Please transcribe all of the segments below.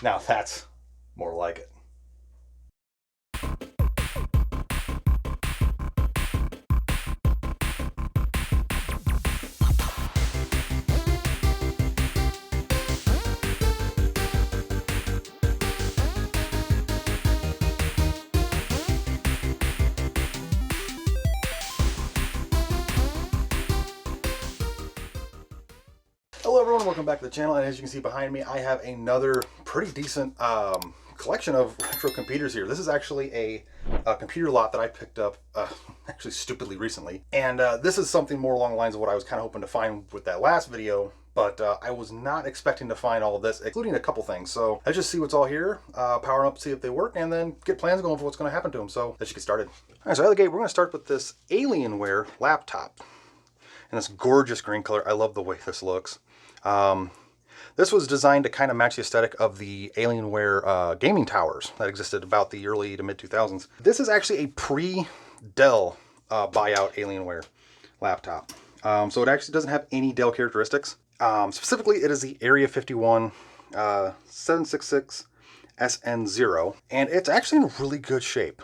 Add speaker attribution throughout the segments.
Speaker 1: Now that's more like it. Hello everyone, welcome back to the channel, and as you can see behind me, I have another pretty decent collection of retro computers here. This is actually a computer lot that I picked up actually stupidly recently, and this is something more along the lines of what I was kind of hoping to find with that last video, but I was not expecting to find all of this, including a couple things. So let's just see what's all here, power them up, see if they work, and then get plans going for what's going to happen to them. So let's get started. All right, so out of the gate, we're going to start with this Alienware laptop. And this gorgeous green color. I love the way this looks. This was designed to kind of match the aesthetic of the Alienware gaming towers that existed about the early to mid 2000s. This is actually a pre-Dell buyout Alienware laptop. So it actually doesn't have any Dell characteristics. Specifically, it is the Area-51 766 SN0, and it's actually in really good shape.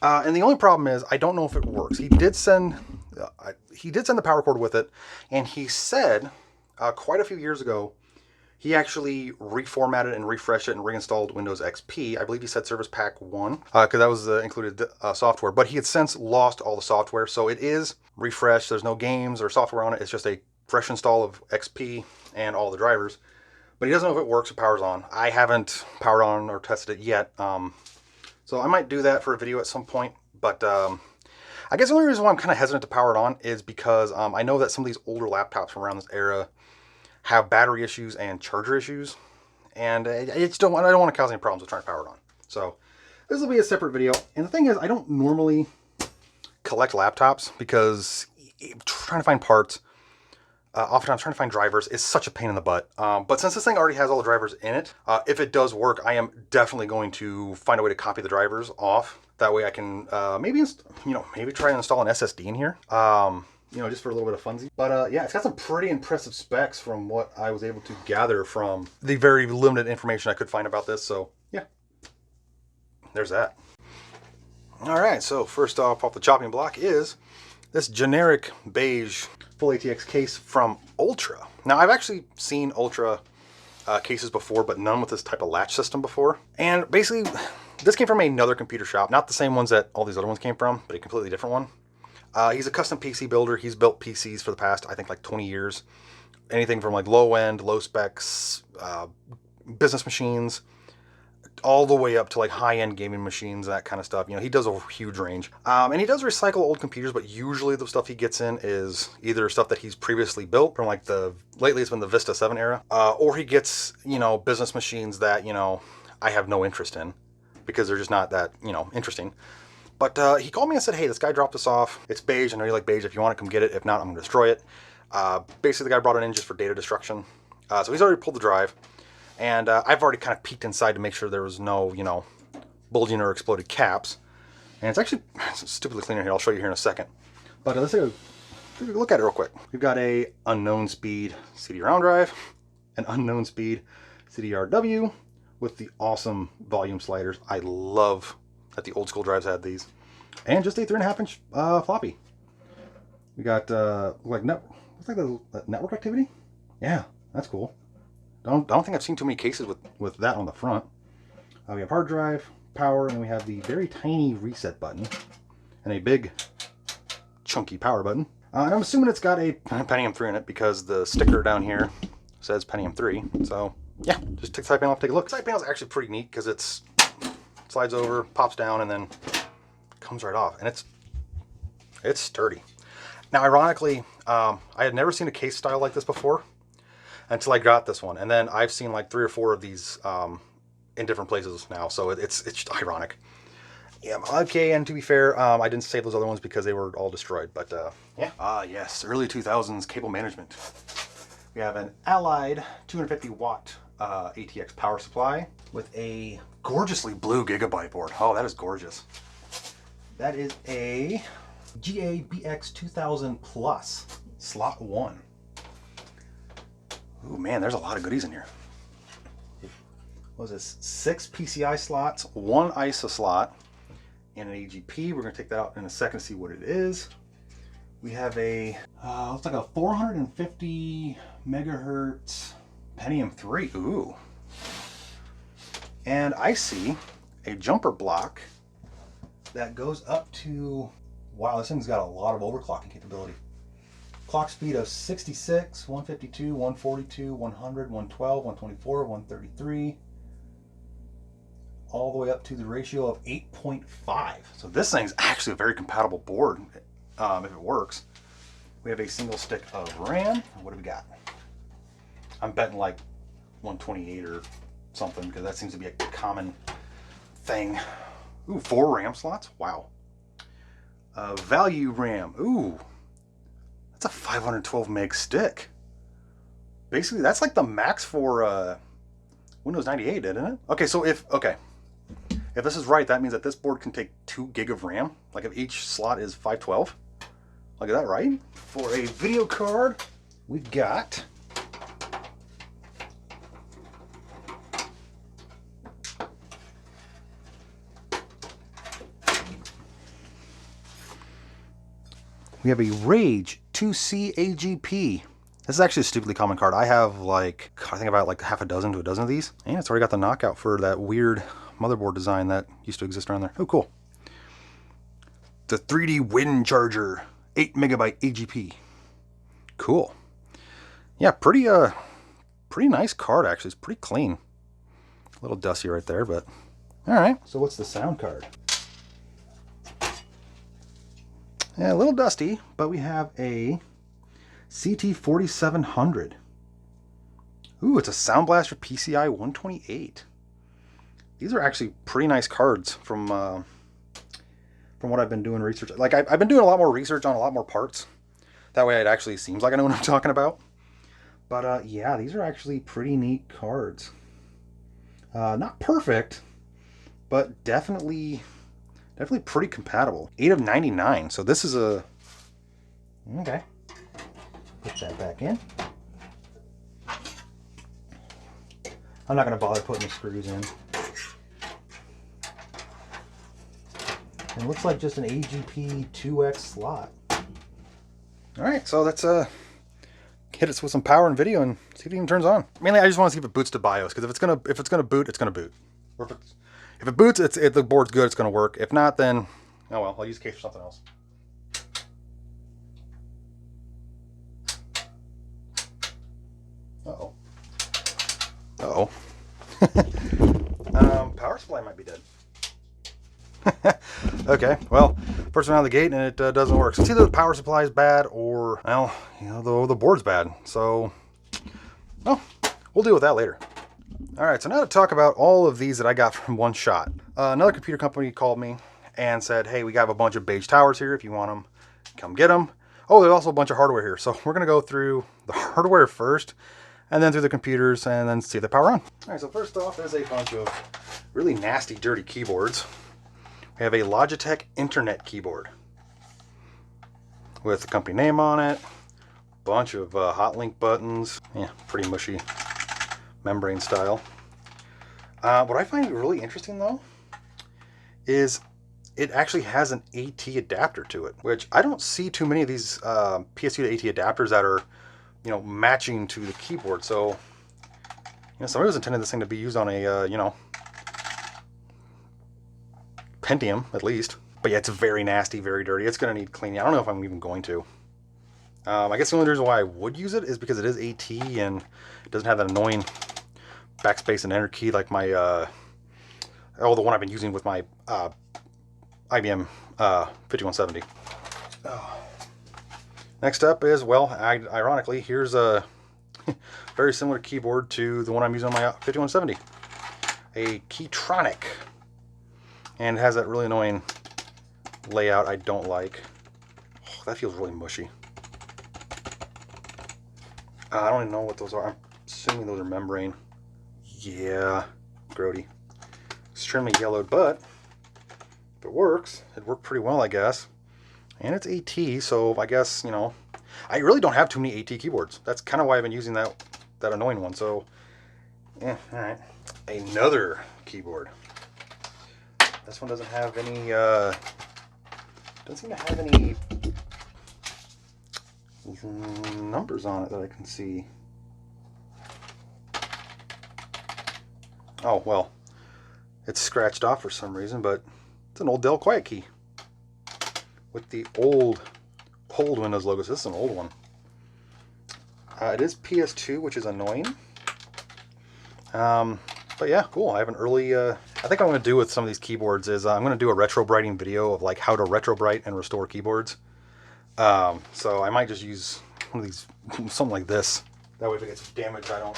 Speaker 1: And the only problem is I don't know if it works. He did send the power cord with it, and he said quite a few years ago he actually reformatted and refreshed it and reinstalled Windows XP. I believe he said Service Pack 1 because that was included software, but he had since lost all the software, so it is refreshed. There's no games or software on it. It's just a fresh install of XP and all the drivers, but he doesn't know if it works or powers on. I haven't powered on or tested it yet. So I might do that for a video at some point, but I guess the only reason why I'm kind of hesitant to power it on is because I know that some of these older laptops from around this era have battery issues and charger issues, and I don't want to cause any problems with trying to power it on. So this will be a separate video. And the thing is, I don't normally collect laptops because trying to find parts, oftentimes trying to find drivers is such a pain in the butt. But since this thing already has all the drivers in it, if it does work, I am definitely going to find a way to copy the drivers off. That way I can maybe try and install an SSD in here, just for a little bit of funsies. But yeah, it's got some pretty impressive specs from what I was able to gather from the very limited information I could find about this. So yeah, there's that. All right, so first off the chopping block is this generic beige full ATX case from Ultra. Now, I've actually seen Ultra cases before, but none with this type of latch system before. And basically, this came from another computer shop, not the same ones that all these other ones came from, but a completely different one. He's a custom PC builder. He's built PCs for the past, I think, like 20 years. Anything from like low end, low specs, business machines, all the way up to like high-end gaming machines, that kind of stuff. He does a huge range. And he does recycle old computers, but usually the stuff he gets in is either stuff that he's previously built from like lately it's been the Vista 7 era, or he gets, business machines that, I have no interest in because they're just not that, interesting. But he called me and said, hey, this guy dropped this off. It's beige. I know you like beige. If you want to come get it. If not, I'm going to destroy it. Basically, the guy brought it in just for data destruction. So he's already pulled the drive. And I've already kind of peeked inside to make sure there was no, bulging or exploded caps. And it's actually stupidly clean in here. I'll show you here in a second. But let's take a look at it real quick. We've got a unknown speed CD-ROM drive, an unknown speed CDRW with the awesome volume sliders. I love that the old school drives had these. And just a 3.5 inch floppy. We got looks like the network activity. Yeah, that's cool. Don't think I've seen too many cases with that on the front. We have hard drive, power, and we have the very tiny reset button and a big chunky power button. And I'm assuming it's got a Pentium 3 in it because the sticker down here says Pentium 3. So yeah, just take the side panel off, take a look. The side panel is actually pretty neat because it slides over, pops down, and then comes right off. And it's sturdy. Now, ironically, I had never seen a case style like this before until I got this one, and then I've seen like 3 or 4 of these in different places now, so it's just ironic. Yeah, okay, and to be fair, I didn't save those other ones because they were all destroyed, but yeah. Yes, early 2000s cable management. We have an Allied 250 watt ATX power supply with a gorgeously blue Gigabyte board. Oh, that is gorgeous. That is a GABX 2000 Plus slot 1. Ooh, man, there's a lot of goodies in here. What was this? 6 PCI slots, 1 ISA slot, and an AGP. We're going to take that out in a second to see what it is. We have a, looks like a 450 megahertz Pentium 3. Ooh. And I see a jumper block that goes up to, wow, this thing's got a lot of overclocking capability. Clock speed of 66, 152, 142, 100, 112, 124, 133, all the way up to the ratio of 8.5. So this thing's actually a very compatible board if it works. We have a single stick of RAM. What do we got? I'm betting like 128 or something because that seems to be a common thing. Ooh, 4 RAM slots. Wow. Value RAM. Ooh, that's a 512 meg stick. Basically, that's like the max for Windows 98, isn't it? Okay, so if this is right, that means that this board can take 2 gig of RAM. Like if each slot is 512. Look at that, right? For a video card, we've got we have a Rage 2C AGP. This is actually a stupidly common card. I have like, I think about like half a dozen to a dozen of these. And it's already got the knockout for that weird motherboard design that used to exist around there. Oh, cool. The 3D Wind Charger 8 megabyte AGP. Cool. Yeah, pretty nice card actually. It's pretty clean. A little dusty right there, but all right. So what's the sound card? Yeah, a little dusty, but we have a CT4700. Ooh, it's a Sound Blaster PCI 128. These are actually pretty nice cards from what I've been doing research. Like I've been doing a lot more research on a lot more parts. That way it actually seems like I know what I'm talking about. But yeah, these are actually pretty neat cards. Not perfect, but definitely pretty compatible. 8 of 99. So this is a, okay. Put that back in. I'm not going to bother putting the screws in. It looks like just an AGP 2X slot. All right, so let's hit it with some power and video and see if it even turns on. Mainly, I just want to see if it boots to BIOS, because if it's gonna boot, it's gonna boot. Or if it boots, the board's good, it's gonna work. If not, then oh well, I'll use the case for something else. Uh-oh. Uh-oh. Power supply might be dead. Okay, well, first one out of the gate and it doesn't work. So it's either the power supply is bad or, well, you know, the board's bad. So, well, we'll deal with that later. All right, so now to talk about all of these that I got from one shot. Another computer company called me and said, hey, we got a bunch of Beige Towers here. If you want them, come get them. Oh, there's also a bunch of hardware here. So we're going to go through the hardware first and then through the computers and then see if they power on. All right, so first off, there's a bunch of really nasty, dirty keyboards. We have a Logitech Internet keyboard with the company name on it. Bunch of hot link buttons. Yeah, pretty mushy membrane style. What I find really interesting though is it actually has an AT adapter to it, which I don't see too many of these PSU to AT adapters that are, you know, matching to the keyboard. So, you know, somebody was intending this thing to be used on a, you know, Pentium at least. But yeah, it's very nasty, very dirty. It's going to need cleaning. I don't know if I'm even going to. I guess the only reason why I would use it is because it is AT and it doesn't have that annoying backspace and enter key like my, the one I've been using with my IBM 5170. Oh. Next up is, well, ironically, here's a very similar keyboard to the one I'm using on my 5170. A Keytronic. And it has that really annoying layout I don't like. Oh, that feels really mushy. I don't even know what those are. I'm assuming those are membrane. Yeah, grody. Extremely yellowed, but if it works, it worked pretty well, I guess. And it's AT, so I guess, you know, I really don't have too many AT keyboards. That's kind of why I've been using that that annoying one. So, yeah, all right. Another keyboard. This one doesn't have any, doesn't seem to have any numbers on it that I can see. Oh, well, it's scratched off for some reason, but it's an old Dell Quiet Key with the old Windows logo. So this is an old one. It is PS2, which is annoying. But yeah, cool. I have an early, I think what I'm going to do with some of these keyboards is I'm going to do a retro brighting video of like how to retro bright and restore keyboards. So I might just use one of these, something like this. That way if it gets damaged, I don't,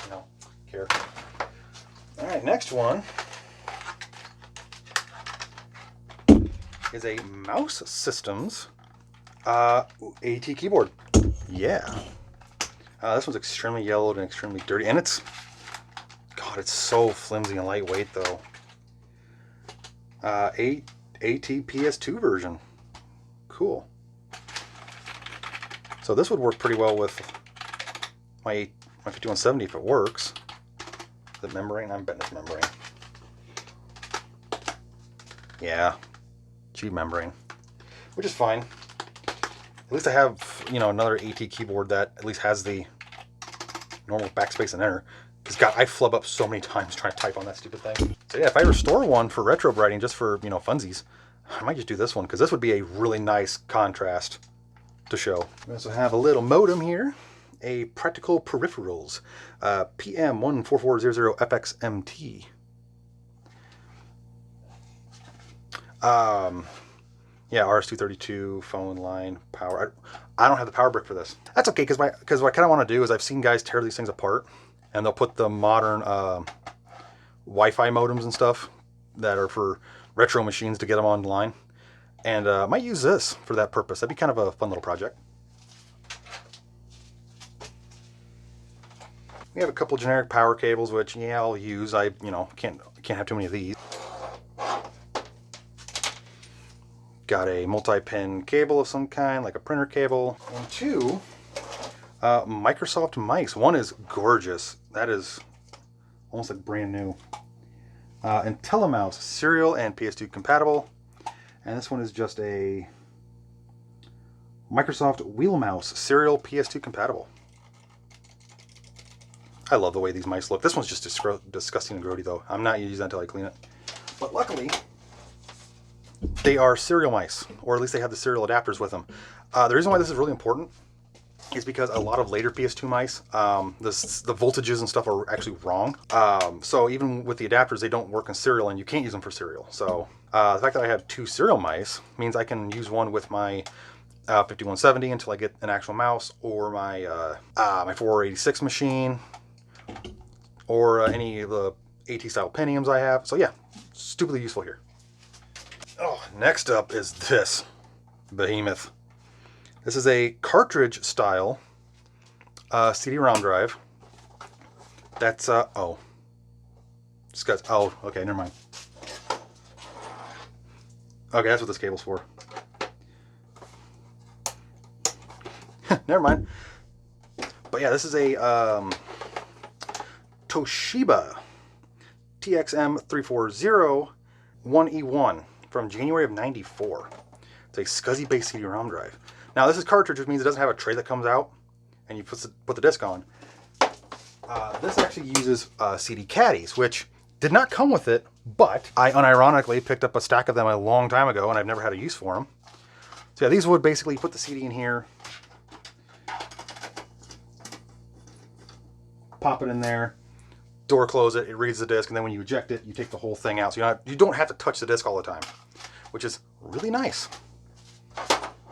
Speaker 1: care. All right, next one is a Mouse Systems AT keyboard. Yeah. This one's extremely yellowed and extremely dirty, and it's so flimsy and lightweight though. ATPS2 version. Cool. So this would work pretty well with my 5170 if it works. The membrane, I'm betting it's membrane. Yeah, cheap membrane, which is fine. At least I have, another AT keyboard that at least has the normal backspace and enter. I flub up so many times trying to type on that stupid thing. So yeah, if I restore one for retro brighting, just for, funsies, I might just do this one, because this would be a really nice contrast to show. We also have a little modem here, a Practical Peripherals, PM14400FXMT. Yeah, RS-232, phone line, power. I don't have the power brick for this. That's okay, because what I kind of want to do is I've seen guys tear these things apart, and they'll put the modern Wi-Fi modems and stuff that are for retro machines to get them online. And I might use this for that purpose. That'd be kind of a fun little project. We have a couple generic power cables, which, yeah, I'll use. I, can't have too many of these. Got a multi-pin cable of some kind, like a printer cable, and two Microsoft mice. One is gorgeous. That is almost like brand new. IntelliMouse, serial and PS2 compatible. And this one is just a Microsoft Wheel Mouse, serial PS2 compatible. I love the way these mice look. This one's just disgusting and grody though. I'm not using that until I clean it. But luckily, they are serial mice, or at least they have the serial adapters with them. The reason why this is really important is because a lot of later PS2 mice, the voltages and stuff are actually wrong. So even with the adapters, they don't work in serial, and you can't use them for serial. So the fact that I have two serial mice means I can use one with my 5170 until I get an actual mouse, or my my 486 machine, or any of the AT style Pentiums I have. So yeah, stupidly useful here. Oh, next up is this behemoth. This is a cartridge style CD-ROM drive. That's oh, okay, never mind. Okay, that's what this cable's for. Never mind. But yeah, this is a Toshiba TXM340 1E1 from January of '94. It's a SCSI-based CD-ROM drive. Now this is cartridge, which means it doesn't have a tray that comes out and you put the disc on. This actually uses CD caddies, which did not come with it, but I unironically picked up a stack of them a long time ago, and I've never had a use for them. So yeah, these would basically put the CD in here, pop it in there, door close it, it reads the disc, and then when you eject it, you take the whole thing out. So you don't have to touch the disc all the time, which is really nice.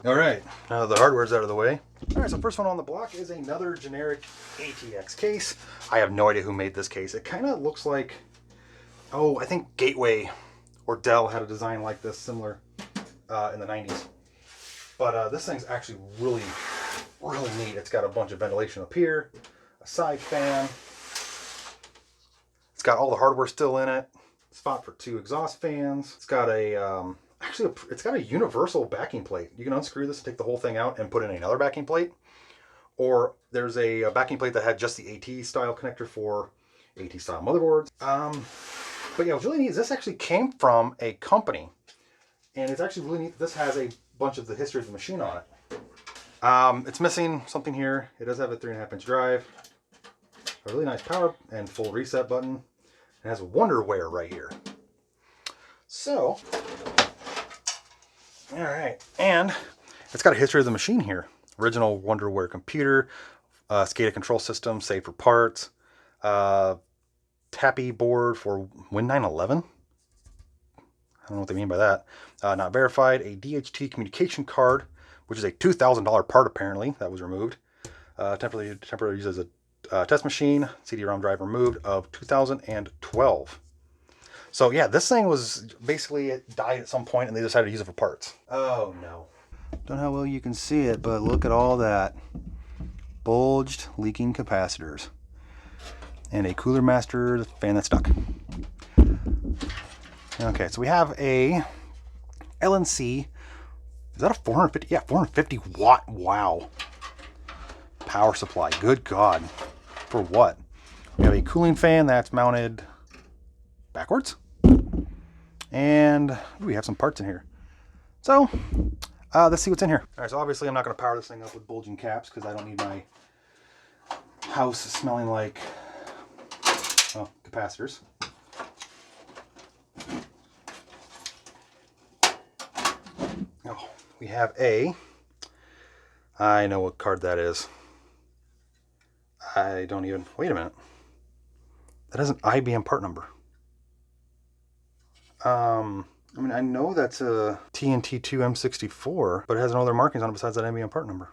Speaker 1: All right, now the hardware's out of the way. All right, so first one on the block is another generic ATX case. I have no idea who made this case. It kind of looks like, oh, I think Gateway or Dell had a design like this, similar in the 90s. But this thing's actually really, really neat. It's got a bunch of ventilation up here, a side fan. It's got all the hardware still in it. Spot for 2 exhaust fans. It's got a it's got a universal backing plate. You can unscrew this, take the whole thing out, and put in another backing plate. or there's a backing plate that had just the AT style connector for AT style motherboards. But yeah, what's really neat is this actually came from a company, and it's actually really neat that this has a bunch of the history of the machine on it. It's missing something here. It does have a 3.5-inch drive, a really nice power and full reset button. It has Wonderware right here. So, all right, and it's got a history of the machine here. Original Wonderware computer, SCADA control system, saved for parts, Tappy board for Win911. I don't know what they mean by that. Not verified. A DHT communication card, which is a $2,000 part apparently, that was removed. Temporarily used as a test machine. CD-ROM drive removed of 2012. So yeah, this thing was basically, it died at some point and they decided to use it for parts. Oh no. Don't know how well you can see it, but look at all that. Bulged, leaking capacitors. And a Cooler Master fan that's stuck. Okay, so we have a LNC. Is that a 450? Yeah, 450 watt. Wow. Power supply. Good God. For what? We have a cooling fan that's mounted backwards. And ooh, we have some parts in here. So, let's see what's in here. All right, so obviously I'm not going to power this thing up with bulging caps because I don't need my house smelling like, well, capacitors. Oh, we have I know what card that is. I don't even, wait a minute. That has an IBM part number. I mean, I know that's a TNT2M64, but it has no other markings on it besides that IBM part number.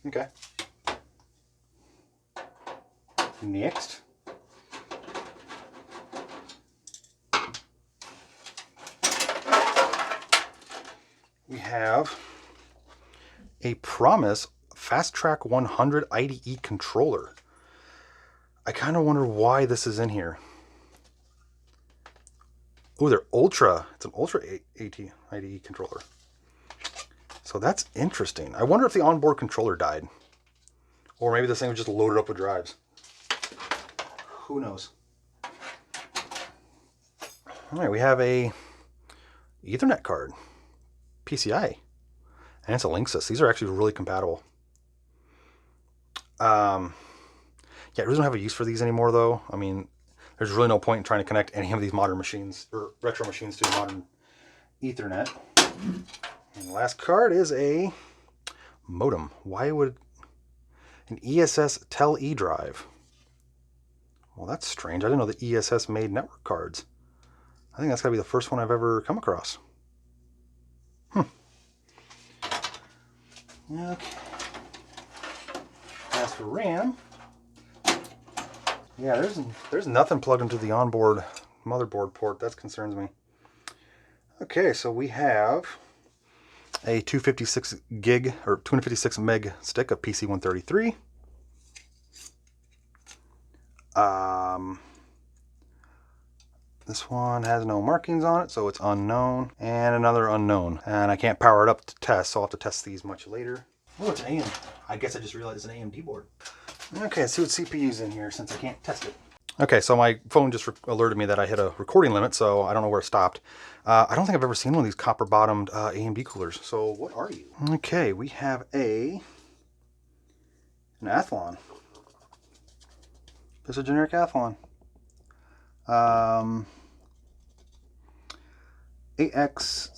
Speaker 1: Okay. Next. We have a Promise Fast Track 100 IDE controller. I kind of wonder why this is in here. Oh, they're Ultra. It's an Ultra AT IDE controller. So that's interesting. I wonder if the onboard controller died. Or maybe this thing was just loaded up with drives. Who knows? All right, we have a Ethernet card. PCI. And it's a Linksys. These are actually really compatible. Yeah, I really don't have a use for these anymore, though. I mean, there's really no point in trying to connect any of these modern machines or retro machines to modern Ethernet. And the last card is a modem. Why would an ESS Tel-E drive? Well, that's strange. I didn't know that ESS made network cards. I think that's got to be the first one I've ever come across. Okay. As for RAM, yeah, there's nothing plugged into the onboard motherboard port. That concerns me. Okay, so we have a 256 gig or 256 meg stick of PC-133. This one has no markings on it, so it's unknown. And another unknown. And I can't power it up to test, so I'll have to test these much later. Oh, it's an AM. I guess I just realized it's an AMD board. Okay, let's see what CPU's in here since I can't test it. Okay, so my phone just alerted me that I hit a recording limit, so I don't know where it stopped. I don't think I've ever seen one of these copper-bottomed AMD coolers. So what are you? Okay, we have an Athlon. Just a generic Athlon. AX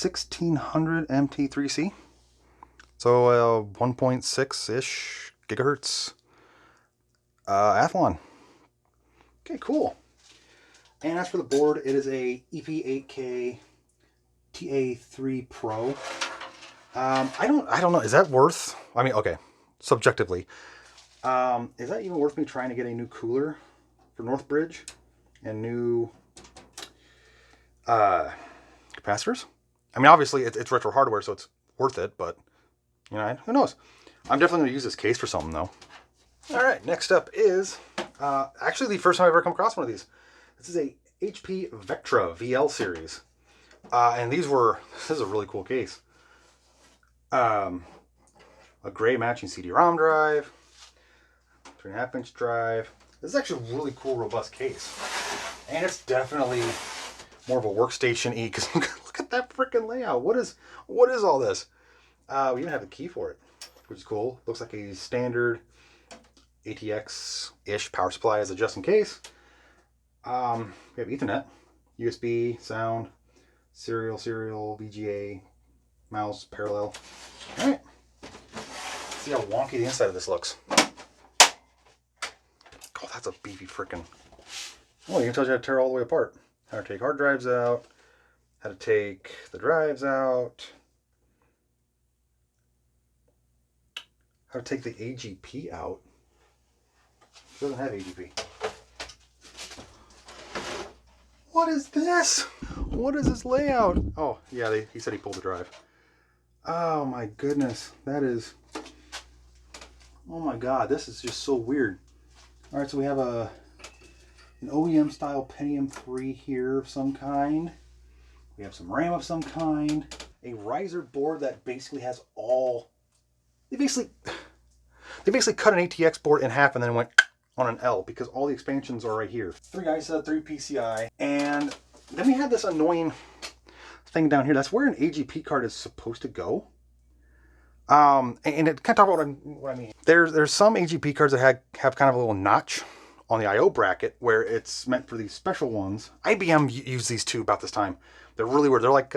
Speaker 1: 1600 MT3C. So 1.6-ish gigahertz Athlon. Okay, cool. And as for the board, it is a EP8K TA3 Pro. I don't know. Is that worth? I mean, okay, subjectively, is that even worth me trying to get a new cooler for Northbridge and new capacitors? I mean, obviously it's retro hardware, so it's worth it. But you know, who knows? I'm definitely going to use this case for something though. All right, next up is actually the first time I've ever come across one of these. This is a HP Vectra VL series. And this is a really cool case. a gray matching CD-ROM drive, 3.5-inch drive. This is actually a really cool, robust case. And it's definitely more of a workstation-y, because look at that freaking layout. What is all this? We even have a key for it, which is cool. Looks like a standard ATX-ish power supply as a just in case. We have Ethernet, USB, sound, serial, VGA, mouse, parallel. All right. Let's see how wonky the inside of this looks. Oh, that's a beefy freaking. Oh, you can tell you how to tear all the way apart. How to take hard drives out. How to take the drives out. How to take the AGP out. It doesn't have AGP. What is this? What is this layout? Oh, yeah, he said he pulled the drive. Oh my goodness. That is... Oh my god, this is just so weird. Alright, so we have an OEM style Pentium 3 here of some kind. We have some RAM of some kind. A riser board that basically has all... They basically cut an ATX board in half and then went on an L, because all the expansions are right here. 3 ISA, 3 PCI, and then we have this annoying thing down here. That's where an AGP card is supposed to go. And it kind of talk about what I mean. There's some AGP cards that have kind of a little notch on the I/O bracket where it's meant for these special ones. IBM used these too about this time. They're really weird. They're like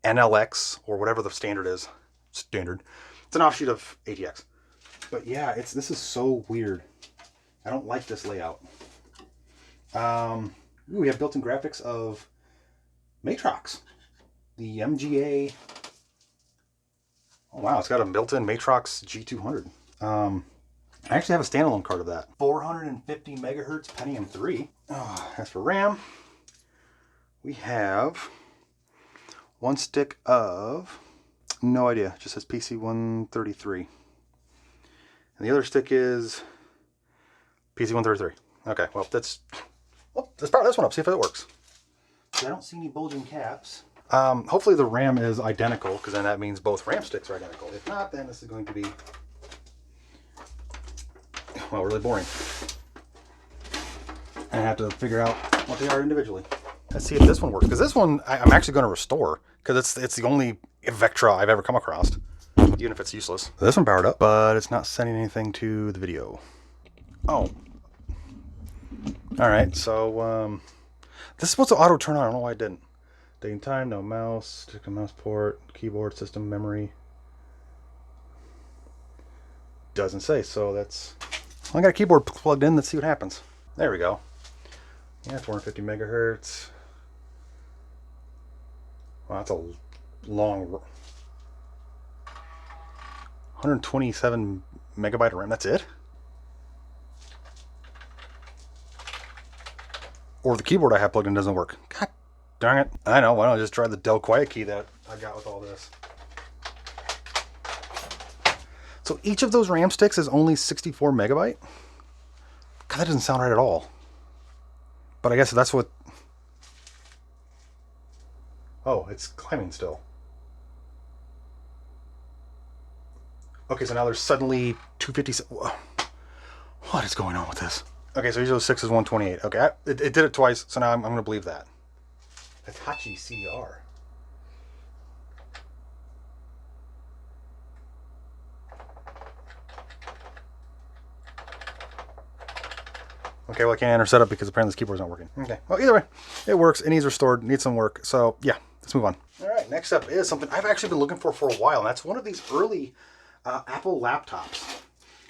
Speaker 1: NLX or whatever the standard is. Standard. It's an offshoot of ATX. But yeah, this is so weird. I don't like this layout. We have built-in graphics of Matrox. The MGA. Oh wow, it's got a built-in Matrox G200. I actually have a standalone card of that. 450 megahertz Pentium 3. As for RAM, we have one stick of, no idea, it just says PC133. And the other stick is PC133. Okay, well, let's power this one up, see if it works. So I don't see any bulging caps. Hopefully the RAM is identical, because then that means both RAM sticks are identical. If not, then this is going to be, well, really boring. And I have to figure out what they are individually. Let's see if this one works, because this one I'm actually going to restore, because it's the only Vectra I've ever come across, even if it's useless. This one powered up, but it's not sending anything to the video. Oh. Alright, so this is supposed to auto turn on. I don't know why it didn't. Dating time, no mouse, stick a mouse port, keyboard, system, memory. Doesn't say, so that's... Well, I got a keyboard plugged in, let's see what happens. There we go. Yeah, 450 megahertz. Wow, that's a long... 127 megabyte of RAM, that's it? Or the keyboard I have plugged in doesn't work. God darn it. I know, why don't I just try the Dell Quiet Key that I got with all this. So each of those RAM sticks is only 64 megabyte? God, that doesn't sound right at all. But I guess that's what... Oh, it's climbing still. Okay, so now there's suddenly 256. What is going on with this? Okay, so each of those 6 is 128. Okay, it did it twice, so now I'm going to believe that. Hitachi CR. Okay, well I can't enter setup because apparently this keyboard's not working. Okay, well either way, it works. It needs restored, needs some work. So yeah, let's move on. All right, next up is something I've actually been looking for a while, and that's one of these early Apple laptops.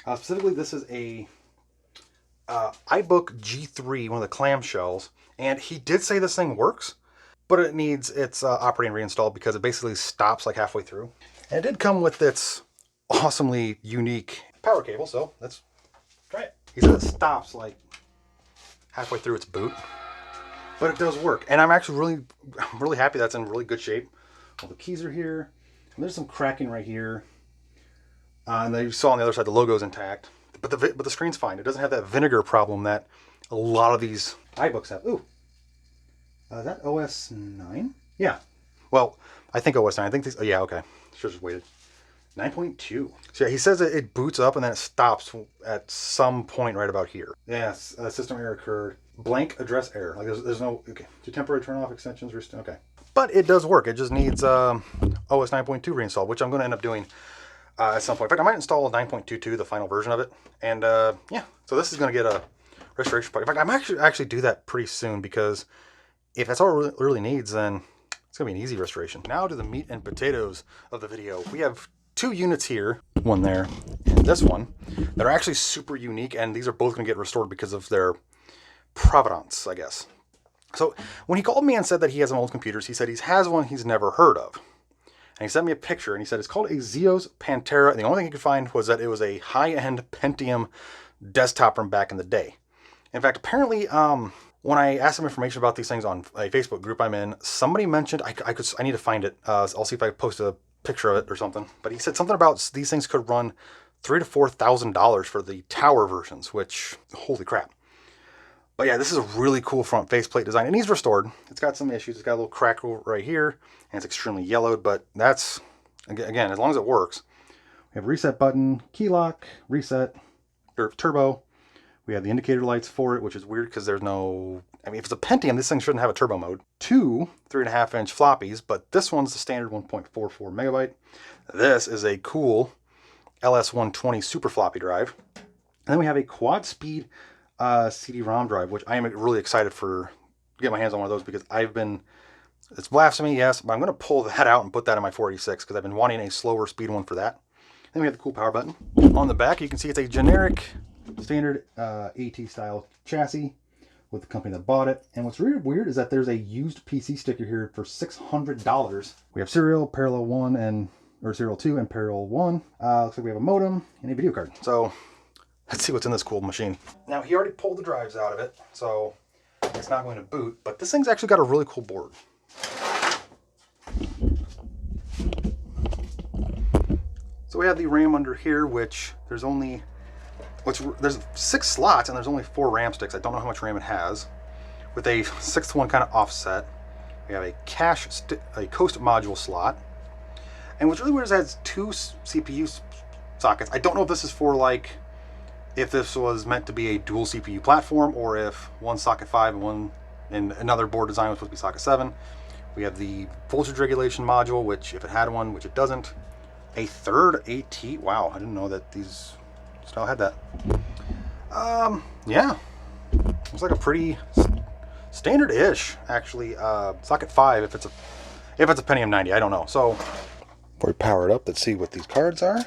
Speaker 1: Specifically, this is a iBook G3, one of the clamshells, and he did say this thing works, but it needs its operating reinstalled because it basically stops like halfway through. And it did come with its awesomely unique power cable, so let's try it. He said it stops like halfway through its boot, but it does work, and I'm actually really happy that's in really good shape. All the keys are here, and there's some cracking right here, and then you saw on the other side the logo's intact, but the screen's fine. It doesn't have that vinegar problem that a lot of these iBooks have. Ooh, is that OS 9? Yeah. Well, I think OS 9. I think these. Oh yeah, okay. Should have just waited. 9.2. So yeah, he says it boots up and then it stops at some point right about here. Yes, system error occurred. Blank address error. Like there's no, okay. To temporary turn off extensions, okay. But it does work. It just needs OS 9.2 reinstalled, which I'm going to end up doing at some point. In fact, I might install 9.22, the final version of it. And yeah, so this is going to get a restoration part. In fact, I might actually do that pretty soon, because if that's all it really needs, then it's going to be an easy restoration. Now to the meat and potatoes of the video. We have 2 units here, one there, and this one, that are actually super unique, and these are both going to get restored because of their provenance, I guess. So when he called me and said that he has some old computers, he said he has one he's never heard of. And he sent me a picture, and he said it's called a Zeos Pantera, and the only thing he could find was that it was a high-end Pentium desktop from back in the day. In fact, apparently, when I asked some information about these things on a Facebook group I'm in, somebody mentioned, I need to find it. I'll see if I can post a picture of it or something. But he said something about these things could run $3,000 to $4,000 for the Tower versions, which, holy crap. But yeah, this is a really cool front faceplate design. It needs restored. It's got some issues. It's got a little crack right here, and it's extremely yellowed, but that's, again, as long as it works. We have a reset button, key lock, reset, or turbo. We have the indicator lights for it, which is weird because there's no, I mean, if it's a Pentium, this thing shouldn't have a turbo mode. 2 3.5-inch floppies, but this one's the standard 1.44 megabyte. This is a cool LS120 super floppy drive. And then we have a quad speed CD-ROM drive, which I am really excited for get my hands on one of those, because it's blasphemy, yes, but I'm going to pull that out and put that in my 486 because I've been wanting a slower speed one for that. Then we have the cool power button. On the back, you can see it's a generic standard AT style chassis with the company that bought it. And what's really weird is that there's a used PC sticker here for $600. We have serial, parallel 1, or serial 2 and parallel 1. Looks like we have a modem and a video card. So let's see what's in this cool machine. Now, he already pulled the drives out of it, so it's not going to boot, but this thing's actually got a really cool board. So we have the RAM under here, which there's 6 slots and there's only 4 RAM sticks. I don't know how much RAM it has. With a 6th one kind of offset. We have a coast module slot. And what's really weird is it has 2 CPU sockets. I don't know if this is for, like, if this was meant to be a dual CPU platform, or if one socket 5 and one in another board design was supposed to be socket 7. We have the voltage regulation module, which, if it had one, which it doesn't. A third AT. Wow, I didn't know that these style had that. Yeah, looks like a pretty standard-ish, actually. Socket 5, if it's a Pentium 90, I don't know. So before we power it up, let's see what these cards are.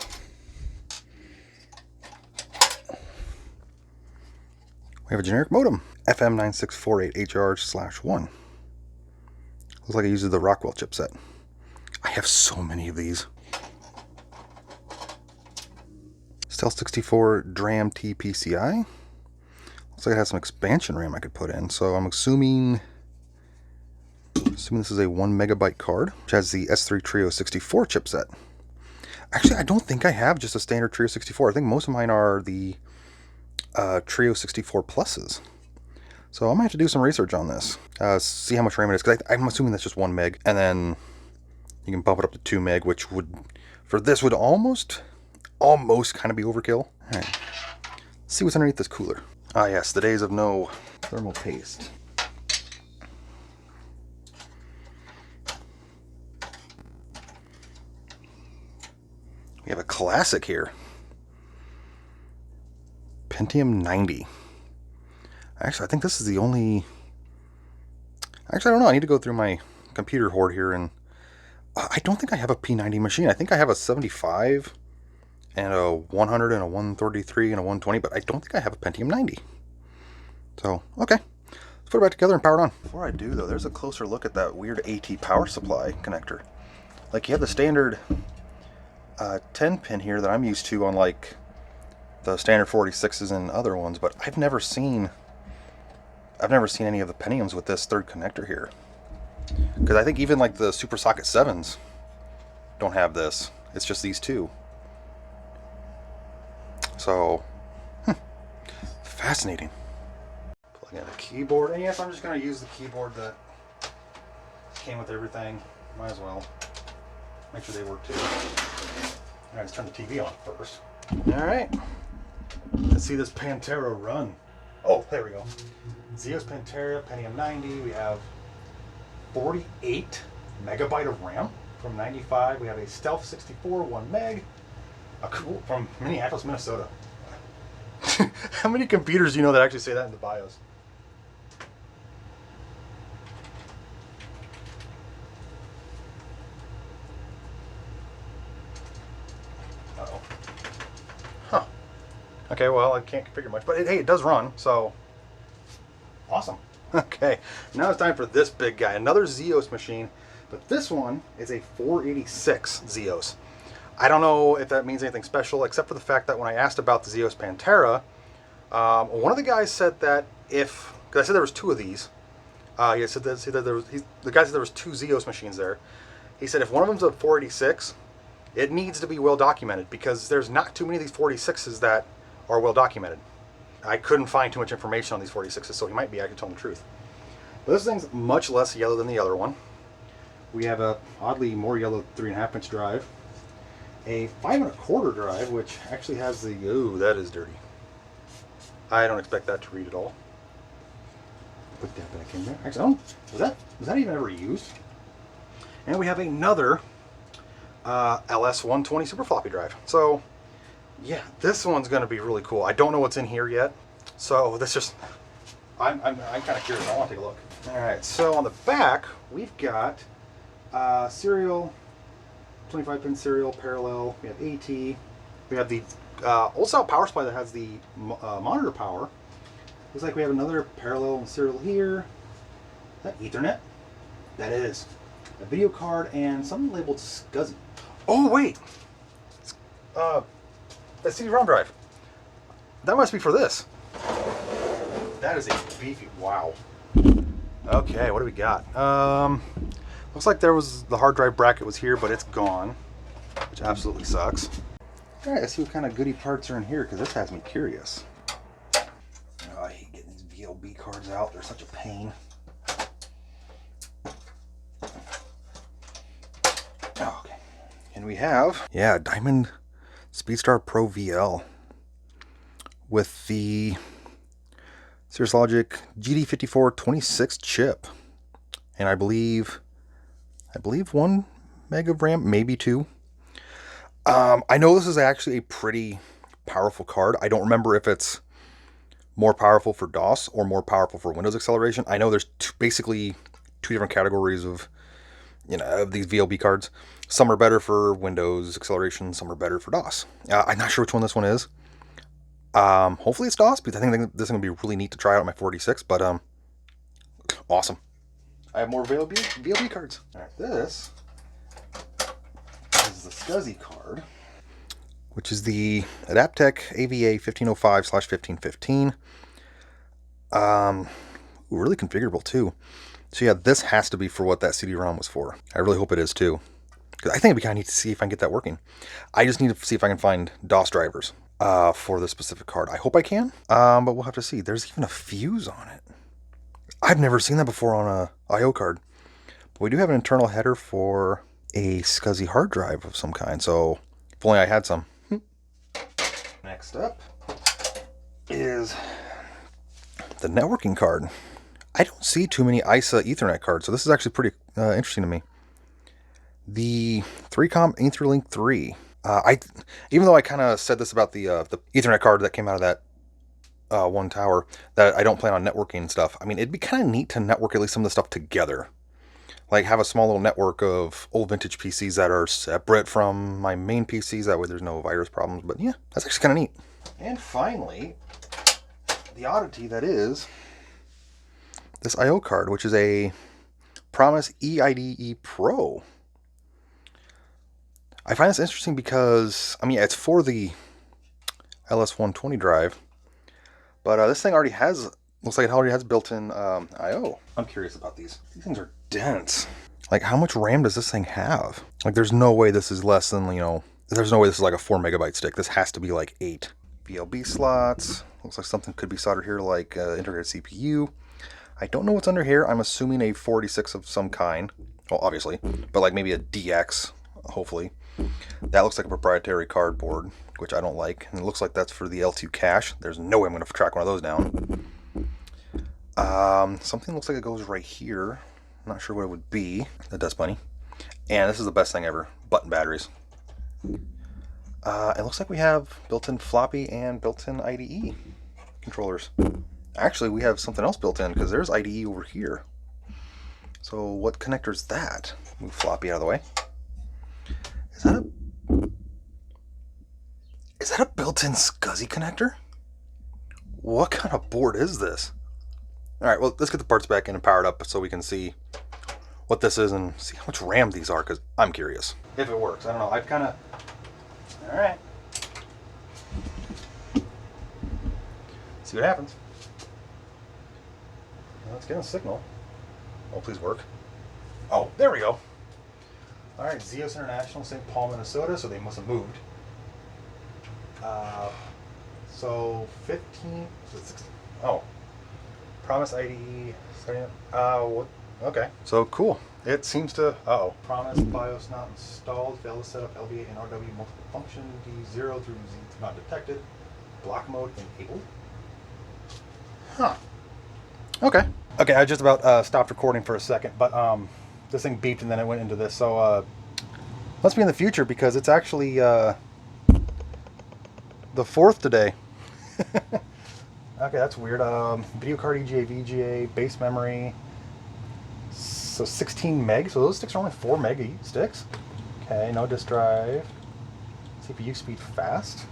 Speaker 1: We have a generic modem, FM9648HR/1. Looks like it uses the Rockwell chipset. I have so many of these. Stealth 64 DRAM TPCI. Looks like it has some expansion RAM I could put in. So I'm assuming this is a 1 megabyte card, which has the S3 Trio 64 chipset. Actually, I don't think I have just a standard Trio 64. I think most of mine are the Trio 64 Pluses. So I might have to do some research on this. See how much RAM it is, because I'm assuming that's just 1 meg. And then you can bump it up to 2 meg, which would, for this, would almost kind of be overkill. All right. Let's see what's underneath this cooler. Ah yes, the days of no thermal paste. We have a classic here. Pentium 90. Actually, I think this is the only... Actually, I don't know. I need to go through my computer hoard here, and I don't think I have a P90 machine. I think I have a 75 and a 100 and a 133 and a 120, but I don't think I have a Pentium 90. So, okay. Let's put it back together and power it on. Before I do, though, there's a closer look at that weird AT power supply connector. Like, you have the standard 10 pin here that I'm used to on, like, the standard 46s and other ones, but I've never seen any of the Pentiums with this third connector here. Because I think even like the Super Socket 7s don't have this. It's just these two. So, fascinating. Plug in the keyboard, and yes, I'm just going to use the keyboard that came with everything. Might as well make sure they work too. right, let's turn the TV on first. All right, let's see this Pantera run. Oh, there we go. Zeos Pantera, Pentium 90. We have 48 megabyte of RAM from 95. We have a Stealth 64, 1 meg. Cool, from Minneapolis, Minnesota. How many computers do you know that actually say that in the BIOS? Uh-oh. Huh. Okay, well, I can't configure much, but hey, it does run, so awesome. Okay, now it's time for this big guy, another Zeos machine, but this one is a 486 Zeos. I don't know if that means anything special, except for the fact that when I asked about the Zeos Pantera, one of the guys said that because I said there was 2 of these, he said that the guy said there was 2 Zeos machines there. He said if one of them's a 486, it needs to be well documented because there's not too many of these 46s that are well documented. I couldn't find too much information on these 46s, so he might be actually telling the truth. But this thing's much less yellow than the other one. We have a oddly more yellow 3.5-inch drive, a 5 1/4 drive, which actually has the that is dirty. I don't expect that to read at all. Put that back in there. Actually, was that even ever used? And we have another LS120 super floppy drive. So yeah, this one's going to be really cool. I don't know what's in here yet, so this just I'm kind of curious. I want to take a look. All right, so on the back we've got serial, 25-pin serial parallel. We have AT. We have the old style power supply that has the monitor power. Looks like we have another parallel serial here. Is that Ethernet? That is. A video card and something labeled SCSI. Oh wait, that CD-ROM drive. That must be for this. That is a beefy. Wow. Okay, what do we got? Looks like there was the hard drive bracket was here, but it's gone, which absolutely sucks. All right, let's see what kind of goody parts are in here because this has me curious. Oh, I hate getting these VLB cards out. They're such a pain. Oh, okay. And we have, Diamond Speedstar Pro VL with the Cirrus Logic GD5426 chip. And I believe 1 meg of RAM, maybe 2. I know this is actually a pretty powerful card. I don't remember if it's more powerful for DOS or more powerful for Windows acceleration. I know there's basically 2 different categories of these VLB cards. Some are better for Windows acceleration, some are better for DOS. I'm not sure which one this one is. Hopefully it's DOS, because I think this is going to be really neat to try out on my 46, but awesome. I have more VLB cards. All right, this is the SCSI card, which is the Adaptec AVA 1505/1515. Really configurable too. So yeah, this has to be for what that CD-ROM was for. I really hope it is too, because I think it'd be kind of neat to see if I can get that working. I just need to see if I can find DOS drivers for this specific card. I hope I can, but we'll have to see. There's even a fuse on it. I've never seen that before on a I/O card. But we do have an internal header for a SCSI hard drive of some kind, so if only I had some. Next up is the networking card. I don't see too many ISA Ethernet cards, so this is actually pretty interesting to me. The 3Com Etherlink 3. Even though I kind of said this about the Ethernet card that came out of that one tower, that I don't plan on networking and stuff. I mean, it'd be kind of neat to network at least some of the stuff together. Like have a small little network of old vintage PCs that are separate from my main PCs. That way there's no virus problems. But yeah, that's actually kind of neat. And finally, the oddity that is this I/O card, which is a Promise EIDE Pro. I find this interesting because, I mean, it's for the LS120 drive, but this thing already has, looks like it already has built-in I/O. I'm curious about these. These things are dense. Like, how much RAM does this thing have? Like, there's no way this is less than, there's no way this is like a 4 megabyte stick. This has to be like 8. VLB slots. Looks like something could be soldered here, like integrated CPU. I don't know what's under here. I'm assuming a 46 of some kind. Well, obviously, but like maybe a DX, hopefully. That looks like a proprietary cardboard, which I don't like. And it looks like that's for the L2 cache. There's no way I'm going to track one of those down. Something looks like it goes right here. I'm not sure what it would be. The dust bunny. And this is the best thing ever. Button batteries. It looks like we have built-in floppy and built-in IDE controllers. Actually, we have something else built in because there's IDE over here. So what connector is that? Move floppy out of the way. Is that a built-in SCSI connector? What kind of board is this? All right, well, let's get the parts back in and power it up so we can see what this is and see how much RAM these are, because I'm curious. If it works, I don't know. I've kind of... All right. See what happens. Let's get a signal. Oh, please work. Oh, there we go. All right, Zeos International, St. Paul, Minnesota, so they must have moved. So 15, oh, Promise IDE, what? Okay, so cool. It seems to, Promise BIOS not installed, failed to set up LVA and RW multiple function, D0 through Z not detected, block mode enabled. Huh. Okay. Okay, I just about stopped recording for a second, but this thing beeped and then it went into this, so must be in the future because it's actually the 4th today. Okay, that's weird. Video card EGA, VGA, base memory. So 16 meg. So those sticks are only 4 meg sticks. Okay, no disk drive. CPU speed fast.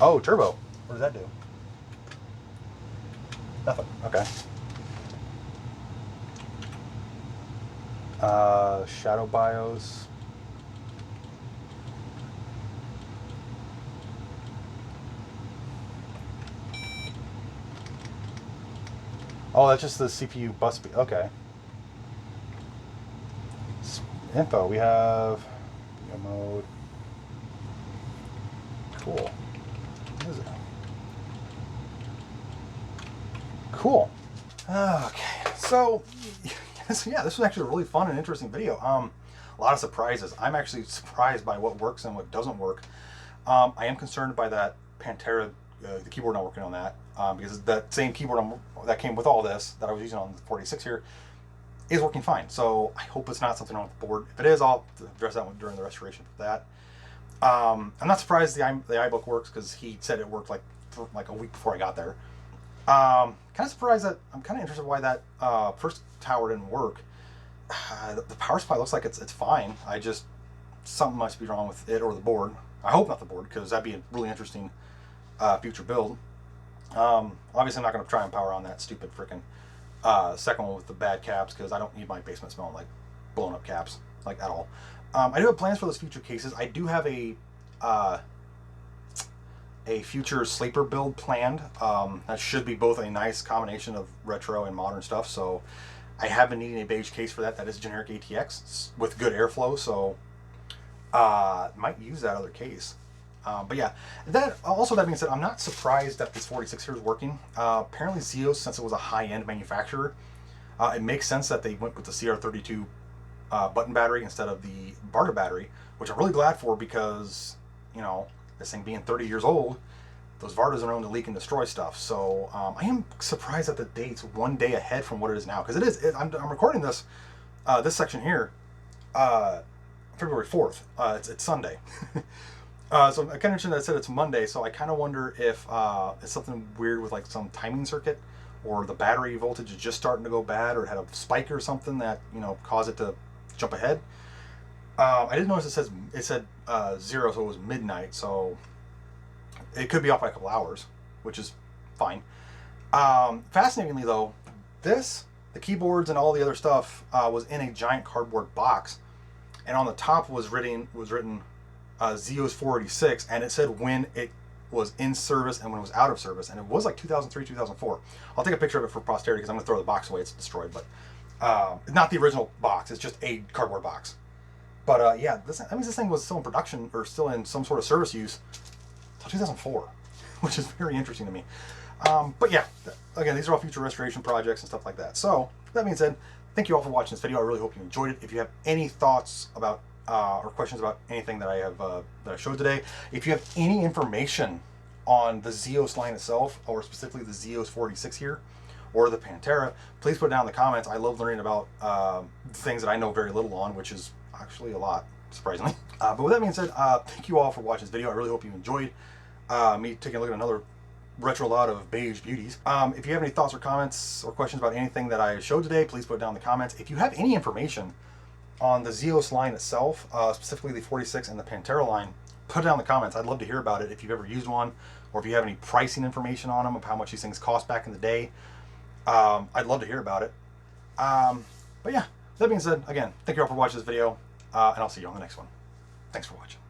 Speaker 1: Oh, turbo. What does that do? Nothing. Okay. Shadow BIOS. Oh, that's just the CPU bus speed. Okay. Info. We have mode. Cool. What is it? Cool. Okay. So, yeah, this was actually a really fun and interesting video. A lot of surprises. I'm actually surprised by what works and what doesn't work. I am concerned by that Pantera, the keyboard not working on that, because that same keyboard that came with all this that I was using on the 46 here is working fine. So I hope it's not something wrong with the board. If it is, I'll address that one during the restoration for that. I'm not surprised the iBook works because he said it worked like a week before I got there. Kind of surprised that I'm kind of interested why that first tower didn't work. The power supply looks like it's fine. Something must be wrong with it or the board. I hope not the board because that'd be a really interesting future build. Obviously I'm not going to try and power on that stupid freaking second one with the bad caps because I don't need my basement smelling like blown up caps like at all. I do have plans for those future cases. I do have a future sleeper build planned. That should be both a nice combination of retro and modern stuff. So I have been needing a beige case for that. That is generic ATX with good airflow. So might use that other case. But yeah, that being said, I'm not surprised that this 46 here is working. Apparently Zeos, since it was a high-end manufacturer, it makes sense that they went with the CR32 button battery instead of the barter battery, which I'm really glad for because, you know, this thing being 30 years old, those Vardas are known to leak and destroy stuff. So I am surprised that the date's one day ahead from what it is now, because I'm recording this section here February 4th. It's Sunday. So I kind of mentioned that I said it's Monday, so I kind of wonder if it's something weird with like some timing circuit, or the battery voltage is just starting to go bad, or it had a spike or something that, you know, caused it to jump ahead. I did notice it said 0, so it was midnight, so it could be off by a couple hours, which is fine. Fascinatingly though, the keyboards and all the other stuff was in a giant cardboard box, and on the top was written Zeos 486, and it said when it was in service and when it was out of service, and it was like 2003, 2004. I'll take a picture of it for posterity because I'm going to throw the box away. It's destroyed, but not the original box. It's just a cardboard box. But yeah, that means this thing was still in production or still in some sort of service use until 2004, which is very interesting to me. But yeah, again, these are all future restoration projects and stuff like that. So that being said, thank you all for watching this video. I really hope you enjoyed it. If you have any thoughts about or questions about anything that I have that I showed today. If you have any information on the Zeos line itself, or specifically the Zeos 46 here, or the Pantera, please put it down in the comments. I love learning about things that I know very little on, which is actually a lot, surprisingly. But with that being said, thank you all for watching this video. I really hope you enjoyed me taking a look at another retro lot of Beige Beauties. If you have any thoughts or comments or questions about anything that I showed today, please put it down in the comments. If you have any information on the Zeos line itself, specifically the 46 and the Pantera line, put it down in the comments. I'd love to hear about it if you've ever used one, or if you have any pricing information on them, of how much these things cost back in the day. I'd love to hear about it. But yeah, that being said, again, thank you all for watching this video, and I'll see you on the next one. Thanks for watching.